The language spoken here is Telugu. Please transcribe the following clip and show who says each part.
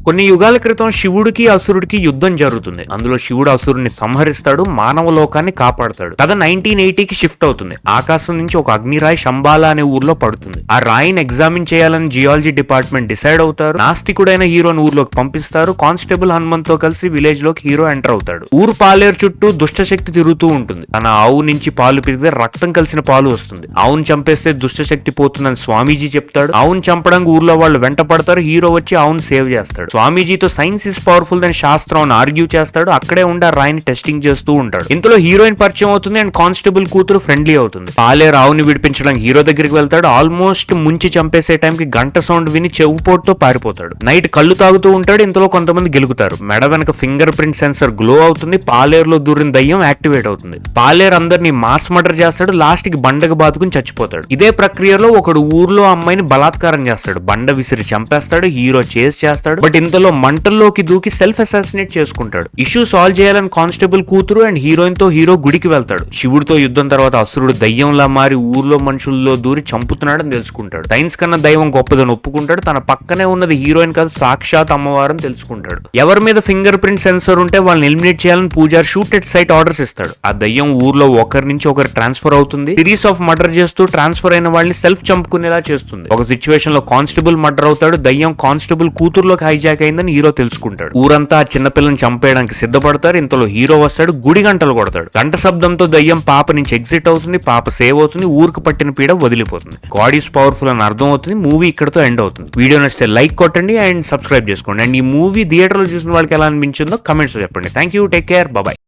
Speaker 1: కొన్ని యుగాల క్రితం శివుడికి అసురుడికి యుద్ధం జరుగుతుంది. అందులో శివుడు అసురుడిని సంహరిస్తాడు, మానవ లోకాన్ని కాపాడతాడు. కథ 1980కి షిఫ్ట్ అవుతుంది. ఆకాశం నుంచి ఒక అగ్నిరాయి శంబాలా అనే ఊర్లో పడుతుంది. ఆ రాయిని ఎగ్జామిన్ చేయాలని జియాలజీ డిపార్ట్మెంట్ డిసైడ్ అవుతారు. నాస్తికుడైన హీరోని ఊర్లోకి పంపిస్తారు. కానిస్టేబుల్ హనుమంత్ తో కలిసి విలేజ్ లోకి హీరో ఎంటర్ అవుతాడు. ఊరు పాలేరు చుట్టూ దుష్టశక్తి తిరుగుతూ ఉంటుంది. తన ఆవు నుంచి పాలు పిరిగితే రక్తం కలిసిన పాలు వస్తుంది. ఆవును చంపేస్తే దుష్టశక్తి పోతుందని స్వామీజీ చెప్తాడు. ఆవును చంపడానికి ఊర్లో వాళ్ళు వెంట పడతారు. హీరో వచ్చి ఆవును సేవ్ చేస్తాడు. స్వామీజీతో సైన్స్ ఇస్ పవర్ఫుల్ అని శాస్త్రం ఆర్గ్యూ చేస్తాడు. అక్కడే ఉండి ఆ రాయిని టెస్టింగ్ చేస్తూ ఉంటాడు. ఇంతలో హీరోయిన్ పరిచయం అవుతుంది అండ్ కానిస్టేబుల్ కూతురు ఫ్రెండ్లీ అవుతుంది. పాలేరు ఆవుని విడిపించడానికి హీరో దగ్గరికి వెళ్తాడు. ఆల్మోస్ట్ ముంచి చంపేసే టైంకి గంట సౌండ్ విని చెవుపోటుతో పారిపోతాడు. నైట్ కళ్ళు తాగుతూ ఉంటాడు. ఇంతలో కొంతమంది గెలుగుతారు. మెడ వెనక ఫింగర్ ప్రింట్ సెన్సర్ గ్లో అవుతుంది. పాలేరులో దూరిన దయ్యం యాక్టివేట్ అవుతుంది. పాలేరు అందరినీ మాస్ మర్డర్ చేస్తాడు. లాస్ట్ కి బండకు బాదుకుని చచ్చిపోతాడు. ఇదే ప్రక్రియలో ఒకడు ఊర్లో అమ్మాయిని బలాత్కారం చేస్తాడు. బండ విసిరి చంపేస్తాడు. హీరో చేస్ చేస్తాడు. బట్ ఇంతలో మంటల్లోకి దూకి సెల్ఫ్ అసాసినేట్ చేసుకుంటాడు. ఇష్యూ సాల్వ్ చేయాలని కానిస్టేబుల్ కూతురు అండ్ హీరోయిన్ తో హీరో గుడికి వెళ్తాడు. శివుడితో యుద్ధం తర్వాత అసురుడు దయ్యంలా మారి ఊర్లో మనుషుల్లో దూరి చంపుతున్నాడని తెలుసుకుంటాడు. సైన్స్ కన్నా దైవం గొప్పదని ఒప్పుకుంటాడు. తన పక్కనే ఉన్నది హీరోయిన్ కాదు, సాక్షాత్ అమ్మవారని తెలుసుకుంటాడు. ఎవరి మీద ఫింగర్ ప్రింట్ సెన్సర్ ఉంటే వాళ్ళని ఎలిమినేట్ చేయాలని పూజారి షూట్ ఎట్ సైట్ ఆర్డర్స్ ఇస్తాడు. ఆ దయ్యం ఊర్లో ఒకరి నుంచి ఒకరు ట్రాన్స్ఫర్ అవుతుంది. సిరీస్ ఆఫ్ మర్డర్ చేస్తూ ట్రాన్స్ఫర్ అయిన వాళ్ళని సెల్ఫ్ చంపుకునేలా చేస్తుంది. ఒక సిచ్యువేషన్ లో కానిస్టేబుల్ మర్డర్ అవుతాడు. దయ్యం కానిస్టేబుల్ కూతురులోకి హైజాక్ అయిందని హీరో తెలుసుకుంటాడు. ఊరంతా ఆ చిన్నపిల్లని చంపేయడానికి సిద్ధపడతారు. ఇంతలో హీరో వస్తాడు. గుడి గంటలు కొడతాడు. గంట శబ్దంతో దయ్యం పాప నుంచి ఎగ్జిట్ అవుతుంది. పాప సేవ్ అవుతుంది. ఊరికి పట్టిన పీడ వదిలిపోతుంది. గాడ్ ఈస్ పవర్ఫుల్ అని అర్థం అవుతుంది. మూవీ ఇక్కడతో ఎండ్ అవుతుంది. వీడియో నచ్చితే లైక్ కొట్టండి అండ్ సబ్స్క్రైబ్ చేసుకోండి. అండ్ ఈ మూవీ థియేటర్ లో చూసిన వాళ్ళకి ఎలా అనిపించిందో కమెంట్స్ చెప్పండి. Thank you, take care, bye.